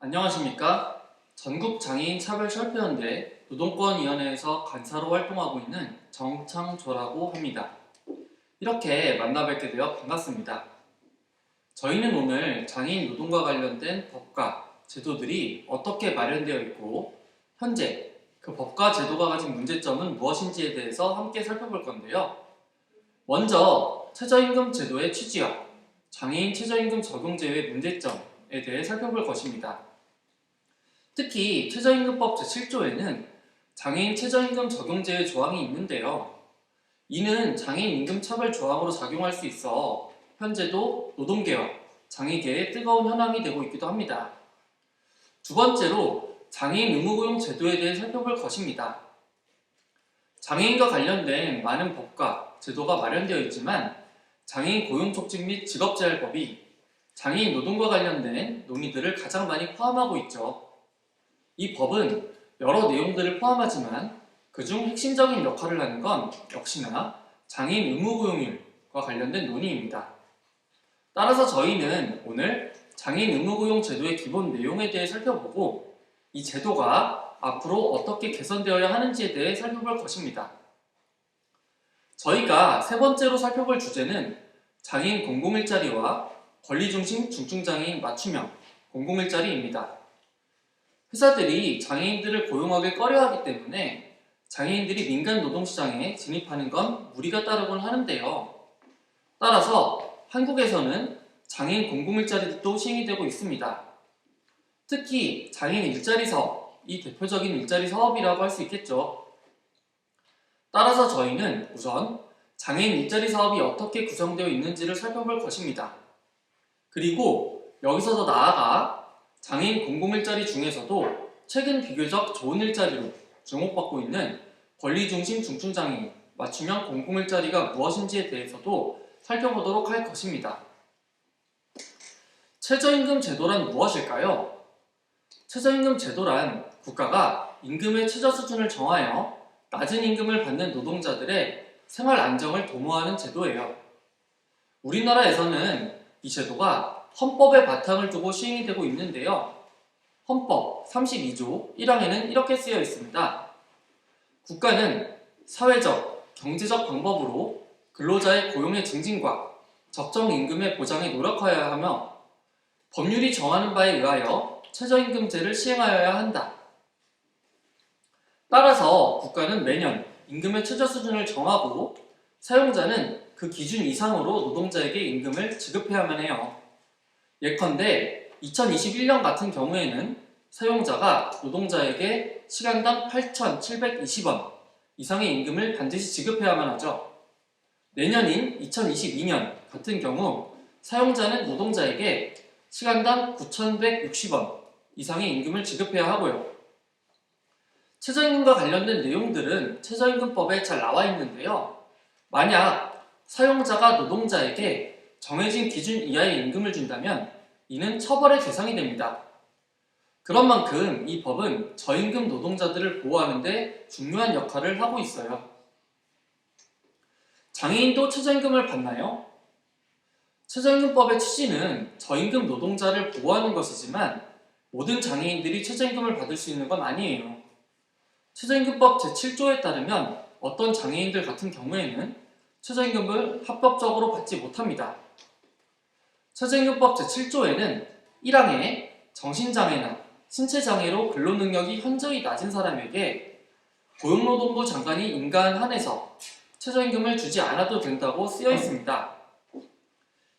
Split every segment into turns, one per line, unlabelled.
안녕하십니까? 전국장애인차별철폐연대 노동권위원회에서 간사로 활동하고 있는 정창조라고 합니다. 이렇게 만나 뵙게 되어 반갑습니다. 저희는 오늘 장애인 노동과 관련된 법과 제도들이 어떻게 마련되어 있고 현재 그 법과 제도가 가진 문제점은 무엇인지에 대해서 함께 살펴볼 건데요. 먼저 최저임금 제도의 취지와 장애인 최저임금 적용제의 문제점에 대해 살펴볼 것입니다. 특히 최저임금법 제7조에는 장애인 최저임금 적용제의 조항이 있는데요. 이는 장애인 임금 차별 조항으로 작용할 수 있어 현재도 노동계와 장애계의 뜨거운 현황이 되고 있기도 합니다. 두 번째로 장애인 의무고용 제도에 대해 살펴볼 것입니다. 장애인과 관련된 많은 법과 제도가 마련되어 있지만 장애인 고용촉진 및 직업재활법이 장애인 노동과 관련된 논의들을 가장 많이 포함하고 있죠. 이 법은 여러 내용들을 포함하지만 그중 핵심적인 역할을 하는 건 역시나 장애인 의무고용률과 관련된 논의입니다. 따라서 저희는 오늘 장애인 의무고용 제도의 기본 내용에 대해 살펴보고 이 제도가 앞으로 어떻게 개선되어야 하는지에 대해 살펴볼 것입니다. 저희가 세 번째로 살펴볼 주제는 장애인 공공일자리와 권리중심 중증장애인 맞춤형 공공일자리입니다. 회사들이 장애인들을 고용하길 꺼려하기 때문에 장애인들이 민간 노동시장에 진입하는 건 무리가 따르곤 하는데요. 따라서 한국에서는 장애인 공공일자리도 시행이 되고 있습니다. 특히 장애인 일자리 사업이 대표적인 일자리 사업이라고 할 수 있겠죠. 따라서 저희는 우선 장애인 일자리 사업이 어떻게 구성되어 있는지를 살펴볼 것입니다. 그리고 여기서 더 나아가 장애인 공공일자리 중에서도 최근 비교적 좋은 일자리로 주목받고 있는 권리중심 중증장애인 맞춤형 공공일자리가 무엇인지에 대해서도 살펴보도록 할 것입니다. 최저임금 제도란 무엇일까요? 최저임금 제도란 국가가 임금의 최저 수준을 정하여 낮은 임금을 받는 노동자들의 생활 안정을 도모하는 제도예요. 우리나라에서는 이 제도가 헌법의 바탕을 두고 시행이 되고 있는데요. 헌법 32조 1항에는 이렇게 쓰여 있습니다. 국가는 사회적, 경제적 방법으로 근로자의 고용의 증진과 적정 임금의 보장에 노력하여야 하며 법률이 정하는 바에 의하여 최저임금제를 시행하여야 한다. 따라서 국가는 매년 임금의 최저 수준을 정하고 사용자는 그 기준 이상으로 노동자에게 임금을 지급해야만 해요. 예컨대 2021년 같은 경우에는 사용자가 노동자에게 시간당 8,720원 이상의 임금을 반드시 지급해야만 하죠. 내년인 2022년 같은 경우 사용자는 노동자에게 시간당 9,160원 이상의 임금을 지급해야 하고요. 최저임금과 관련된 내용들은 최저임금법에 잘 나와 있는데요. 만약 사용자가 노동자에게 정해진 기준 이하의 임금을 준다면 이는 처벌의 대상이 됩니다. 그런 만큼 이 법은 저임금 노동자들을 보호하는 데 중요한 역할을 하고 있어요. 장애인도 최저임금을 받나요? 최저임금법의 취지는 저임금 노동자를 보호하는 것이지만 모든 장애인들이 최저임금을 받을 수 있는 건 아니에요. 최저임금법 제7조에 따르면 어떤 장애인들 같은 경우에는 최저임금을 합법적으로 받지 못합니다. 최저임금법 제7조에는 1항에 정신장애나 신체장애로 근로능력이 현저히 낮은 사람에게 고용노동부 장관이 인가한 한에서 최저임금을 주지 않아도 된다고 쓰여 있습니다.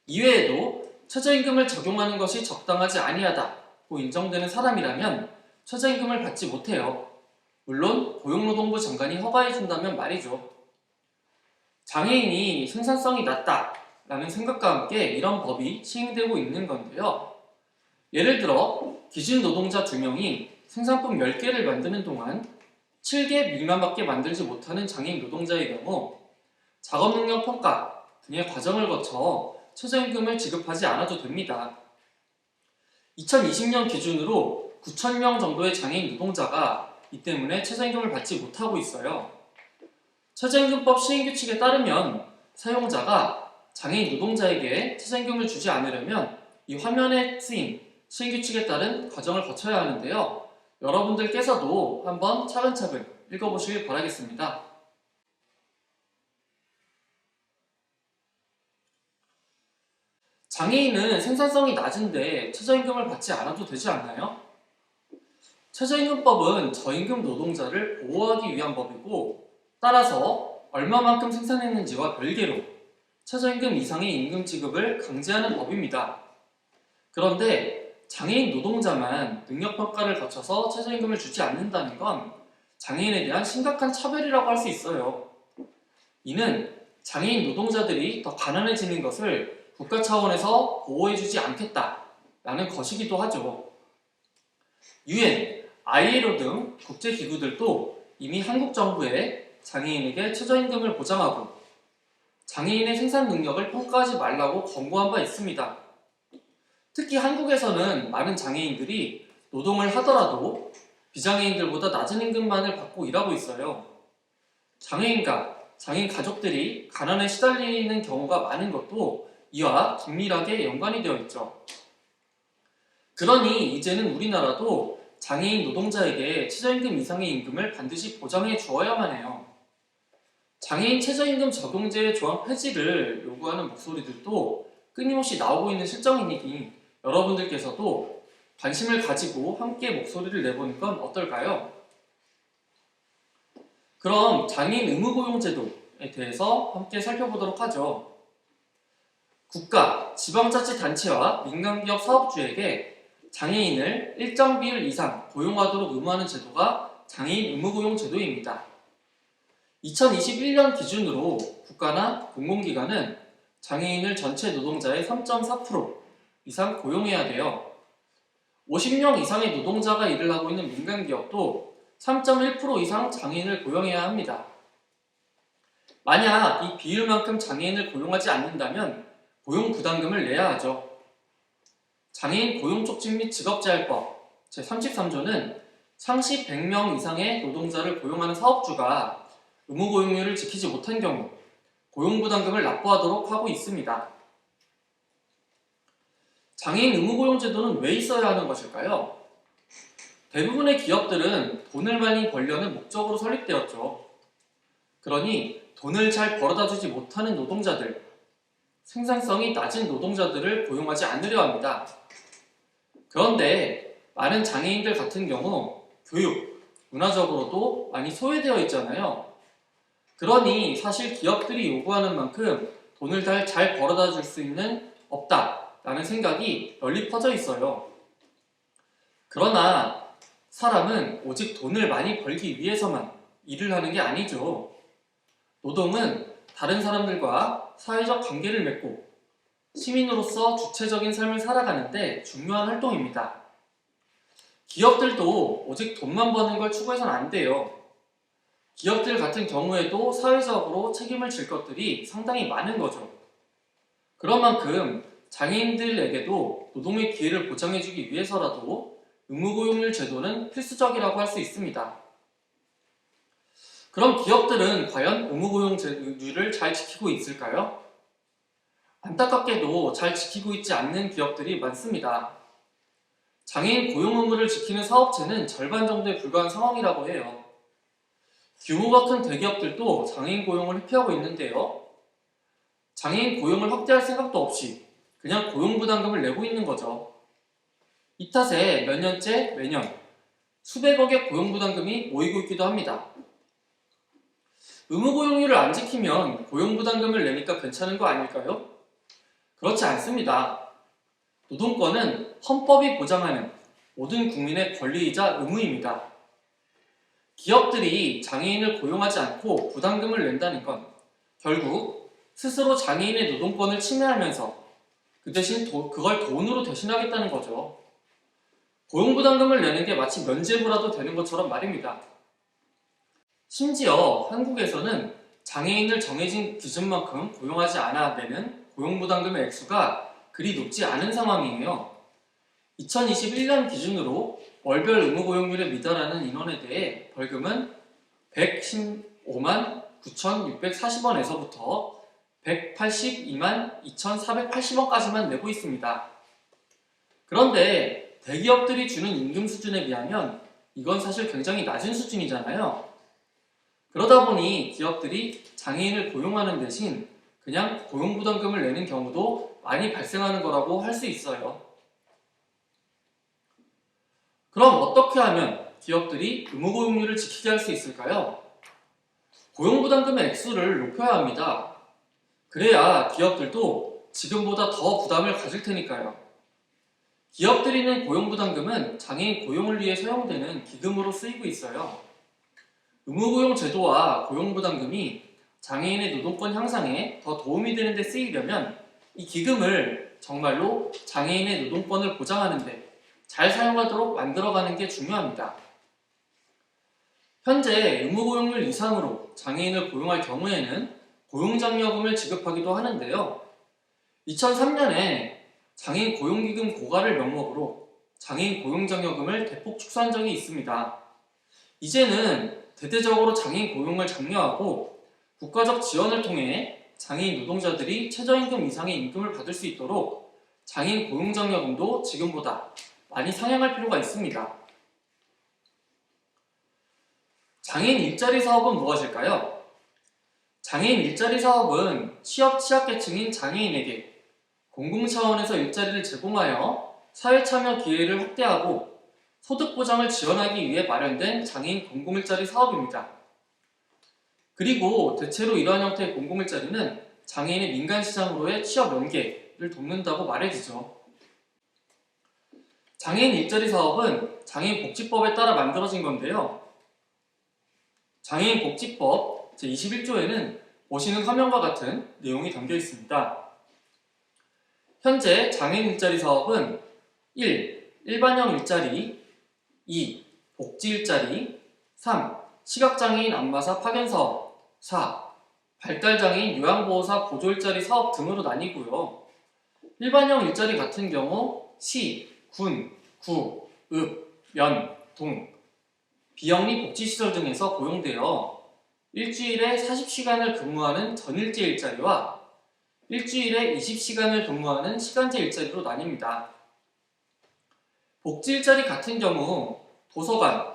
이외에도 최저임금을 적용하는 것이 적당하지 아니하다고 인정되는 사람이라면 최저임금을 받지 못해요. 물론 고용노동부 장관이 허가해준다면 말이죠. 장애인이 생산성이 낮다라는 생각과 함께 이런 법이 시행되고 있는 건데요. 예를 들어 기준 노동자 2명이 생산품 10개를 만드는 동안 7개 미만밖에 만들지 못하는 장애인 노동자의 경우 작업능력 평가 등의 과정을 거쳐 최저임금을 지급하지 않아도 됩니다. 2020년 기준으로 9,000명 정도의 장애인 노동자가 이 때문에 최저임금을 받지 못하고 있어요. 최저임금법 시행규칙에 따르면 사용자가 장애인 노동자에게 최저임금을 주지 않으려면 이 화면에 쓰인 신규칙에 따른 과정을 거쳐야 하는데요. 여러분들께서도 한번 차근차근 읽어보시길 바라겠습니다. 장애인은 생산성이 낮은데 최저임금을 받지 않아도 되지 않나요? 최저임금법은 저임금 노동자를 보호하기 위한 법이고, 따라서 얼마만큼 생산했는지와 별개로 최저임금 이상의 임금 지급을 강제하는 법입니다. 그런데 장애인 노동자만 능력평가를 거쳐서 최저임금을 주지 않는다는 건 장애인에 대한 심각한 차별이라고 할 수 있어요. 이는 장애인 노동자들이 더 가난해지는 것을 국가 차원에서 보호해주지 않겠다라는 것이기도 하죠. UN, ILO 등 국제기구들도 이미 한국 정부에 장애인에게 최저임금을 보장하고 장애인의 생산 능력을 평가하지 말라고 권고한 바 있습니다. 특히 한국에서는 많은 장애인들이 노동을 하더라도 비장애인들보다 낮은 임금만을 받고 일하고 있어요. 장애인과 장애인 가족들이 가난에 시달리는 경우가 많은 것도 이와 긴밀하게 연관이 되어 있죠. 그러니 이제는 우리나라도 장애인 노동자에게 최저임금 이상의 임금을 반드시 보장해 주어야만 해요. 장애인 최저임금 적용제 조항 폐지를 요구하는 목소리들도 끊임없이 나오고 있는 실정이니 여러분들께서도 관심을 가지고 함께 목소리를 내보는 건 어떨까요? 그럼 장애인 의무고용제도에 대해서 함께 살펴보도록 하죠. 국가, 지방자치단체와 민간기업 사업주에게 장애인을 일정 비율 이상 고용하도록 의무하는 제도가 장애인 의무고용제도입니다. 2021년 기준으로 국가나 공공기관은 장애인을 전체 노동자의 3.4% 이상 고용해야 돼요. 50명 이상의 노동자가 일을 하고 있는 민간기업도 3.1% 이상 장애인을 고용해야 합니다. 만약 이 비율만큼 장애인을 고용하지 않는다면 고용부담금을 내야 하죠. 장애인 고용촉진 및 직업재활법 제33조는 상시 100명 이상의 노동자를 고용하는 사업주가 의무고용률을 지키지 못한 경우 고용부담금을 납부하도록 하고 있습니다. 장애인 의무고용제도는 왜 있어야 하는 것일까요? 대부분의 기업들은 돈을 많이 벌려는 목적으로 설립되었죠. 그러니 돈을 잘 벌어다 주지 못하는 노동자들, 생산성이 낮은 노동자들을 고용하지 않으려 합니다. 그런데 많은 장애인들 같은 경우 교육, 문화적으로도 많이 소외되어 있잖아요. 그러니 사실 기업들이 요구하는 만큼 돈을 잘 벌어다 줄 수 있는 없다라는 생각이 널리 퍼져 있어요. 그러나 사람은 오직 돈을 많이 벌기 위해서만 일을 하는 게 아니죠. 노동은 다른 사람들과 사회적 관계를 맺고 시민으로서 주체적인 삶을 살아가는데 중요한 활동입니다. 기업들도 오직 돈만 버는 걸 추구해서는 안 돼요. 기업들 같은 경우에도 사회적으로 책임을 질 것들이 상당히 많은 거죠. 그런 만큼 장애인들에게도 노동의 기회를 보장해주기 위해서라도 의무고용률 제도는 필수적이라고 할 수 있습니다. 그럼 기업들은 과연 의무고용률을 잘 지키고 있을까요? 안타깝게도 잘 지키고 있지 않는 기업들이 많습니다. 장애인 고용 의무를 지키는 사업체는 절반 정도에 불과한 상황이라고 해요. 규모가 큰 대기업들도 장애인 고용을 회피하고 있는데요. 장애인 고용을 확대할 생각도 없이 그냥 고용부담금을 내고 있는 거죠. 이 탓에 몇 년째 매년 수백억의 고용부담금이 모이고 있기도 합니다. 의무고용률을 안 지키면 고용부담금을 내니까 괜찮은 거 아닐까요? 그렇지 않습니다. 노동권은 헌법이 보장하는 모든 국민의 권리이자 의무입니다. 기업들이 장애인을 고용하지 않고 부담금을 낸다는 건 결국 스스로 장애인의 노동권을 침해하면서 그 대신 그걸 돈으로 대신하겠다는 거죠. 고용부담금을 내는 게 마치 면죄부라도 되는 것처럼 말입니다. 심지어 한국에서는 장애인을 정해진 기준만큼 고용하지 않아 내는 고용부담금의 액수가 그리 높지 않은 상황이에요. 2021년 기준으로 월별 의무고용률에 미달하는 인원에 대해 벌금은 115만 9,640원에서부터 182만 2,480원까지만 내고 있습니다. 그런데 대기업들이 주는 임금 수준에 비하면 이건 사실 굉장히 낮은 수준이잖아요. 그러다 보니 기업들이 장애인을 고용하는 대신 그냥 고용부담금을 내는 경우도 많이 발생하는 거라고 할 수 있어요. 그럼 어떻게 하면 기업들이 의무고용률을 지키게 할 수 있을까요? 고용부담금의 액수를 높여야 합니다. 그래야 기업들도 지금보다 더 부담을 가질 테니까요. 기업들이 낸 고용부담금은 장애인 고용을 위해 사용되는 기금으로 쓰이고 있어요. 의무고용 제도와 고용부담금이 장애인의 노동권 향상에 더 도움이 되는 데 쓰이려면 이 기금을 정말로 장애인의 노동권을 보장하는 데 잘 사용하도록 만들어가는 게 중요합니다. 현재 의무고용률 이상으로 장애인을 고용할 경우에는 고용장려금을 지급하기도 하는데요. 2003년에 장애인 고용기금 고갈을 명목으로 장애인 고용장려금을 대폭 축소한 적이 있습니다. 이제는 대대적으로 장애인 고용을 장려하고 국가적 지원을 통해 장애인 노동자들이 최저임금 이상의 임금을 받을 수 있도록 장애인 고용장려금도 지금보다 많이 상향할 필요가 있습니다. 장애인 일자리 사업은 무엇일까요? 장애인 일자리 사업은 취업 취약계층인 장애인에게 공공 차원에서 일자리를 제공하여 사회 참여 기회를 확대하고 소득 보장을 지원하기 위해 마련된 장애인 공공일자리 사업입니다. 그리고 대체로 이러한 형태의 공공일자리는 장애인의 민간 시장으로의 취업 연계를 돕는다고 말해지죠. 장애인 일자리 사업은 장애인 복지법에 따라 만들어진 건데요. 장애인 복지법 제21조에는 보시는 화면과 같은 내용이 담겨 있습니다. 현재 장애인 일자리 사업은 1. 일반형 일자리 2. 복지 일자리 3. 시각장애인 안마사 파견 사업 4. 발달장애인 요양보호사 보조일자리 사업 등으로 나뉘고요. 일반형 일자리 같은 경우 시, 군, 구, 읍, 면, 동, 비영리 복지시설 등에서 고용되어 일주일에 40시간을 근무하는 전일제 일자리와 일주일에 20시간을 근무하는 시간제 일자리로 나뉩니다. 복지 일자리 같은 경우 도서관,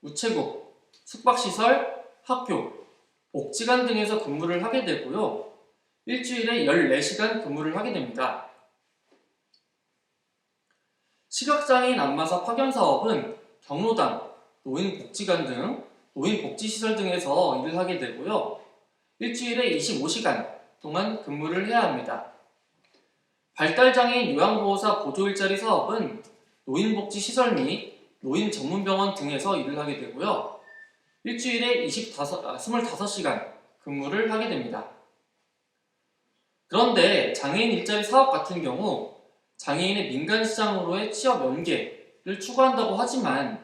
우체국, 숙박시설, 학교, 복지관 등에서 근무를 하게 되고요. 일주일에 14시간 근무를 하게 됩니다. 시각장애인 안마사 파견 사업은 경로당, 노인복지관 등 노인복지시설 등에서 일을 하게 되고요. 일주일에 25시간 동안 근무를 해야 합니다. 발달장애인 요양보호사 보조일자리 사업은 노인복지시설 및 노인전문병원 등에서 일을 하게 되고요. 일주일에 25시간 근무를 하게 됩니다. 그런데 장애인 일자리 사업 같은 경우 장애인의 민간 시장으로의 취업 연계를 추구한다고 하지만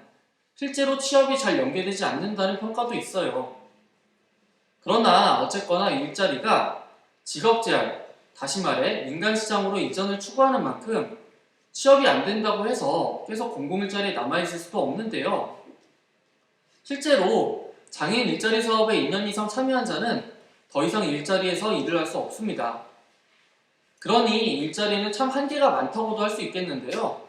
실제로 취업이 잘 연계되지 않는다는 평가도 있어요. 그러나 어쨌거나 이 일자리가 직업 제한, 다시 말해 민간 시장으로 이전을 추구하는 만큼 취업이 안 된다고 해서 계속 공공일자리에 남아있을 수도 없는데요. 실제로 장애인 일자리 사업에 2년 이상 참여한 자는 더 이상 일자리에서 일을 할 수 없습니다. 그러니 일자리는 참 한계가 많다고도 할 수 있겠는데요.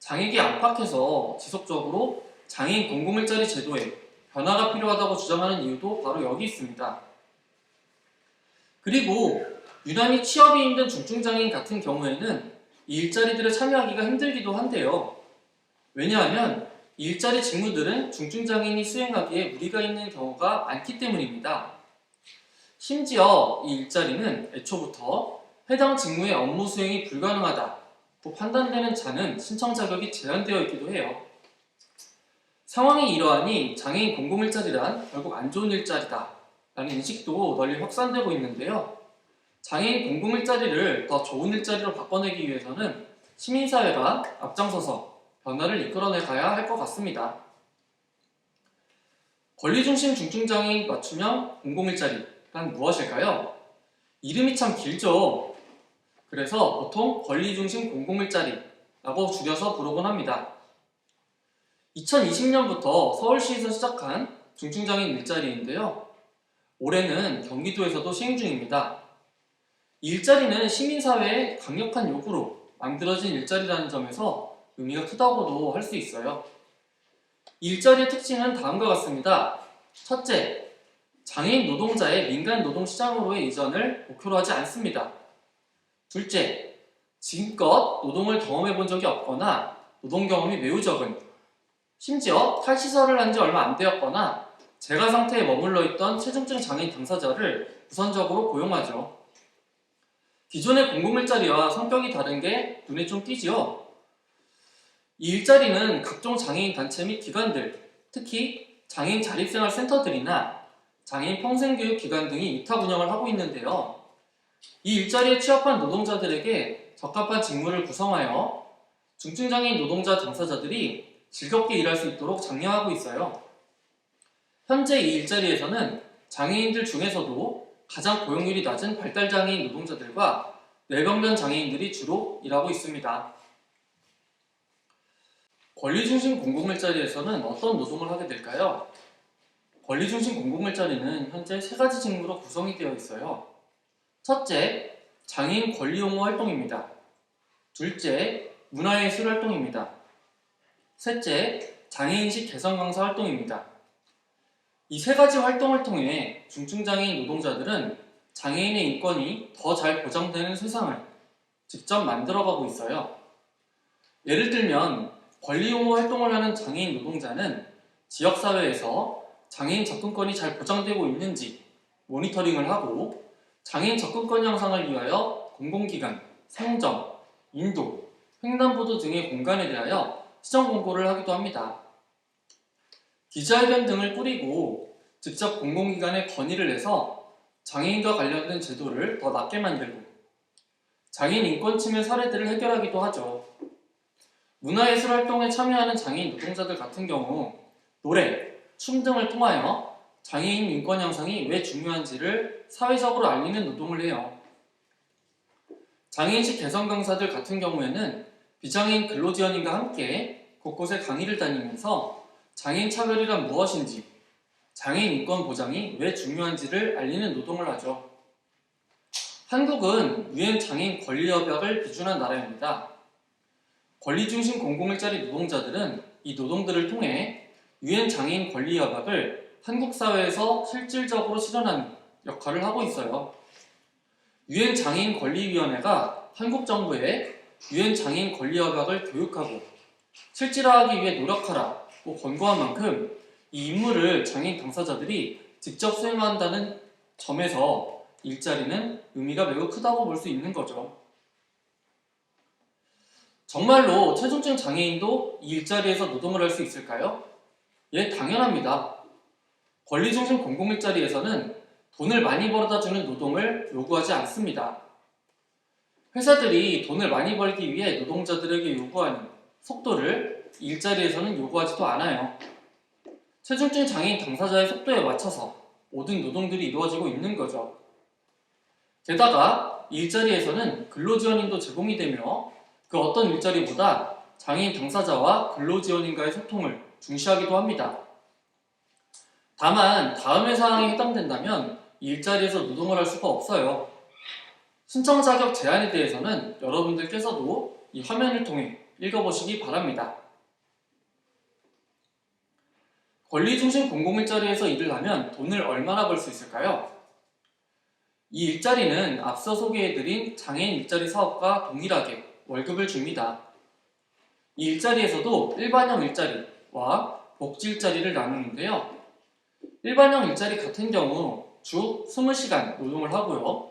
장애계 안팎에서 지속적으로 장애인 공공일자리 제도에 변화가 필요하다고 주장하는 이유도 바로 여기 있습니다. 그리고 유난히 취업이 힘든 중증장애인 같은 경우에는 이 일자리들에 참여하기가 힘들기도 한데요. 왜냐하면 이 일자리 직무들은 중증장애인이 수행하기에 무리가 있는 경우가 많기 때문입니다. 심지어 이 일자리는 애초부터 해당 직무의 업무 수행이 불가능하다고 판단되는 자는 신청 자격이 제한되어 있기도 해요. 상황이 이러하니 장애인 공공일자리란 결국 안 좋은 일자리다 라는 인식도 널리 확산되고 있는데요. 장애인 공공일자리를 더 좋은 일자리로 바꿔내기 위해서는 시민사회가 앞장서서 변화를 이끌어내가야 할 것 같습니다. 권리중심 중증장애인 맞춤형 공공일자리란 무엇일까요? 이름이 참 길죠. 그래서 보통 권리중심 공공일자리라고 줄여서 부르곤 합니다. 2020년부터 서울시에서 시작한 중증장애인 일자리인데요. 올해는 경기도에서도 시행 중입니다. 이 일자리는 시민사회의 강력한 요구로 만들어진 일자리라는 점에서 의미가 크다고도 할 수 있어요. 이 일자리의 특징은 다음과 같습니다. 첫째, 장애인 노동자의 민간 노동시장으로의 이전을 목표로 하지 않습니다. 둘째, 지금껏 노동을 경험해 본 적이 없거나 노동 경험이 매우 적은, 심지어 탈시설을 한 지 얼마 안 되었거나 재가 상태에 머물러 있던 체중증 장애인 당사자를 우선적으로 고용하죠. 기존의 공공일자리와 성격이 다른 게 눈에 좀 띄지요. 이 일자리는 각종 장애인 단체 및 기관들, 특히 장애인 자립생활센터들이나 장애인 평생교육기관 등이 위탁 운영을 하고 있는데요. 이 일자리에 취업한 노동자들에게 적합한 직무를 구성하여 중증장애인 노동자 당사자들이 즐겁게 일할 수 있도록 장려하고 있어요. 현재 이 일자리에서는 장애인들 중에서도 가장 고용률이 낮은 발달장애인 노동자들과 뇌병변 장애인들이 주로 일하고 있습니다. 권리중심 공공일자리에서는 어떤 노동을 하게 될까요? 권리중심 공공일자리는 현재 세 가지 직무로 구성이 되어 있어요. 첫째, 장애인 권리옹호 활동입니다. 둘째, 문화예술 활동입니다. 셋째, 장애인식 개선 강사 활동입니다. 이 세 가지 활동을 통해 중증장애인 노동자들은 장애인의 인권이 더 잘 보장되는 세상을 직접 만들어가고 있어요. 예를 들면 권리옹호 활동을 하는 장애인 노동자는 지역사회에서 장애인 접근권이 잘 보장되고 있는지 모니터링을 하고 장애인 접근권 향상을 위하여 공공기관, 상점, 인도, 횡단보도 등의 공간에 대하여 시정 공고를 하기도 합니다. 기자회견 등을 꾸리고 직접 공공기관에 건의를 해서 장애인과 관련된 제도를 더 낫게 만들고 장애인 인권 침해 사례들을 해결하기도 하죠. 문화예술 활동에 참여하는 장애인 노동자들 같은 경우 노래, 춤 등을 통하여 장애인 인권 향상이 왜 중요한지를 사회적으로 알리는 노동을 해요. 장애인식 개선 강사들 같은 경우에는 비장애인 근로지원인과 함께 곳곳에 강의를 다니면서 장애인 차별이란 무엇인지, 장애인 인권 보장이 왜 중요한지를 알리는 노동을 하죠. 한국은 유엔 장애인 권리협약을 비준한 나라입니다. 권리중심 공공일자리 노동자들은 이 노동들을 통해 유엔 장애인 권리협약을 한국 사회에서 실질적으로 실현하는 역할을 하고 있어요. 유엔 장애인 권리위원회가 한국 정부에 유엔 장애인 권리협약을 교육하고 실질화하기 위해 노력하라고 권고한 만큼 이 임무를 장애인 당사자들이 직접 수행한다는 점에서 일자리는 의미가 매우 크다고 볼 수 있는 거죠. 정말로 체중증 장애인도 이 일자리에서 노동을 할 수 있을까요? 예, 당연합니다. 권리중심 공공일자리에서는 돈을 많이 벌어다 주는 노동을 요구하지 않습니다. 회사들이 돈을 많이 벌기 위해 노동자들에게 요구하는 속도를 일자리에서는 요구하지도 않아요. 체중증 장애인 당사자의 속도에 맞춰서 모든 노동들이 이루어지고 있는 거죠. 게다가 이 일자리에서는 근로지원인도 제공이 되며 그 어떤 일자리보다 장애인 당사자와 근로지원인과의 소통을 중시하기도 합니다. 다만 다음의 사항에 해당된다면 이 일자리에서 노동을 할 수가 없어요. 신청 자격 제한에 대해서는 여러분들께서도 이 화면을 통해 읽어보시기 바랍니다. 권리중심 공공일자리에서 일을 하면 돈을 얼마나 벌 수 있을까요? 이 일자리는 앞서 소개해드린 장애인 일자리 사업과 동일하게 월급을 줍니다. 이 일자리에서도 일반형 일자리와 복지 일자리를 나누는데요. 일반형 일자리 같은 경우 주 20시간 노동을 하고요.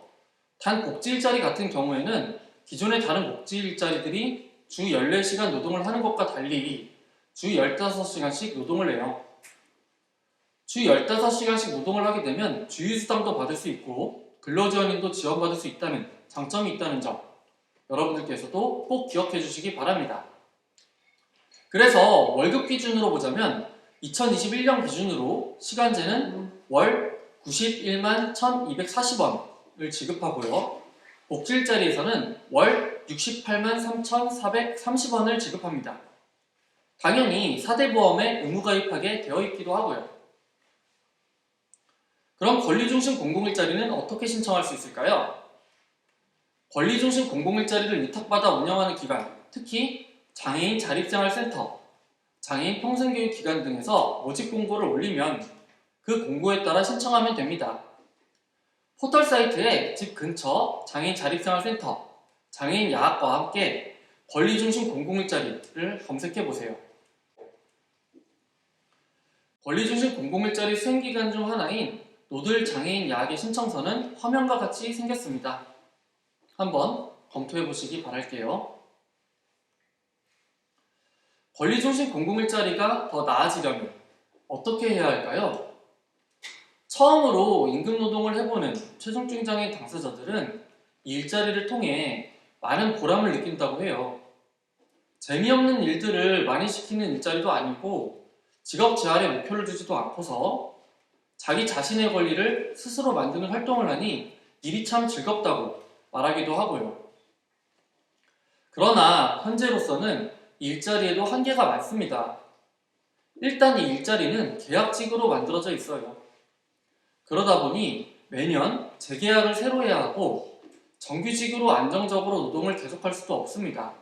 단 복지 일자리 같은 경우에는 기존의 다른 복지 일자리들이 주 14시간 노동을 하는 것과 달리 주 15시간씩 노동을 해요. 주 15시간씩 노동을 하게 되면 주휴수당도 받을 수 있고 근로지원인도 지원받을 수 있다는 장점이 있다는 점 여러분들께서도 꼭 기억해 주시기 바랍니다. 그래서 월급 기준으로 보자면 2021년 기준으로 시간제는 월 91만 1,240원을 지급하고요. 복지일자리에서는 월 68만 3,430원을 지급합니다. 당연히 4대 보험에 의무가입하게 되어 있기도 하고요. 그럼 권리중심 공공일자리는 어떻게 신청할 수 있을까요? 권리중심 공공일자리를 위탁받아 운영하는 기관, 특히 장애인 자립생활센터, 장애인 평생교육기관 등에서 모집 공고를 올리면 그 공고에 따라 신청하면 됩니다. 포털 사이트에 집 근처 장애인 자립생활센터, 장애인 야학과와 함께 권리중심 공공일자리를 검색해 보세요. 권리중심 공공일자리 수행기관 중 하나인 노들 장애인 야학의 신청서는 화면과 같이 생겼습니다. 한번 검토해 보시기 바랄게요. 권리중심 공공일자리가 더 나아지려면 어떻게 해야 할까요? 처음으로 임금노동을 해보는 최중증 장애인 당사자들은 이 일자리를 통해 많은 보람을 느낀다고 해요. 재미없는 일들을 많이 시키는 일자리도 아니고 직업 재활에 목표를 두지도 않고서 자기 자신의 권리를 스스로 만드는 활동을 하니 일이 참 즐겁다고 말하기도 하고요. 그러나 현재로서는 이 일자리에도 한계가 많습니다. 일단 이 일자리는 계약직으로 만들어져 있어요. 그러다 보니 매년 재계약을 새로 해야 하고 정규직으로 안정적으로 노동을 계속할 수도 없습니다.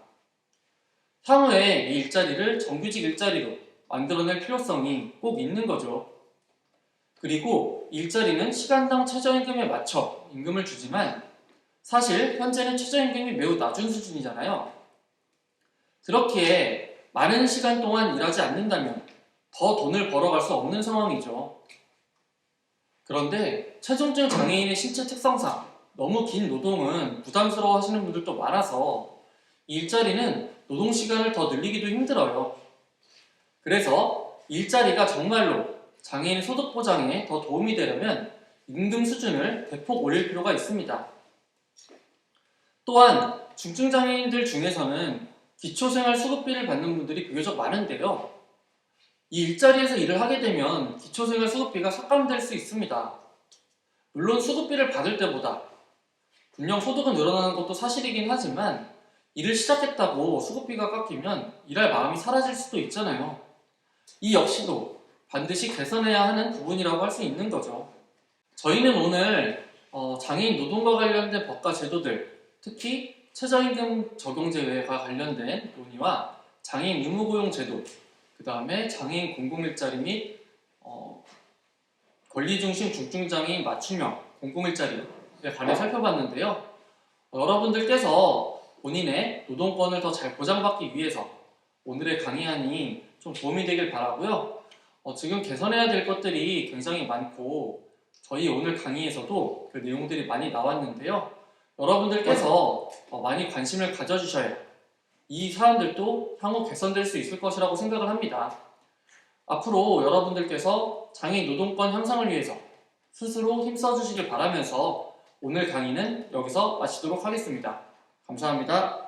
향후에 이 일자리를 정규직 일자리로 만들어낼 필요성이 꼭 있는 거죠. 그리고 이 일자리는 시간당 최저임금에 맞춰 임금을 주지만 사실 현재는 최저임금이 매우 낮은 수준이잖아요. 그렇기에 많은 시간 동안 일하지 않는다면 더 돈을 벌어갈 수 없는 상황이죠. 그런데 최중증 장애인의 신체 특성상 너무 긴 노동은 부담스러워 하시는 분들도 많아서 이 일자리는 노동 시간을 더 늘리기도 힘들어요. 그래서 일자리가 정말로 장애인 소득 보장에 더 도움이 되려면 임금 수준을 대폭 올릴 필요가 있습니다. 또한 중증장애인들 중에서는 기초생활수급비를 받는 분들이 비교적 많은데요. 이 일자리에서 일을 하게 되면 기초생활수급비가 삭감될 수 있습니다. 물론 수급비를 받을 때보다 분명 소득은 늘어나는 것도 사실이긴 하지만 일을 시작했다고 수급비가 깎이면 일할 마음이 사라질 수도 있잖아요. 이 역시도 반드시 개선해야 하는 부분이라고 할 수 있는 거죠. 저희는 오늘 장애인 노동과 관련된 법과 제도들, 특히 최저임금 적용 제외와 관련된 논의와 장애인 의무고용 제도, 그 다음에 장애인 공공일자리 및 권리중심 중증장애인 맞춤형 공공일자리에 관해 살펴봤는데요. 여러분들께서 본인의 노동권을 더 잘 보장받기 위해서 오늘의 강의안이 좀 도움이 되길 바라고요. 지금 개선해야 될 것들이 굉장히 많고 저희 오늘 강의에서도 그 내용들이 많이 나왔는데요. 여러분들께서 많이 관심을 가져주셔야 이 사안들도 향후 개선될 수 있을 것이라고 생각을 합니다. 앞으로 여러분들께서 장애인 노동권 향상을 위해서 스스로 힘써주시길 바라면서 오늘 강의는 여기서 마치도록 하겠습니다. 감사합니다.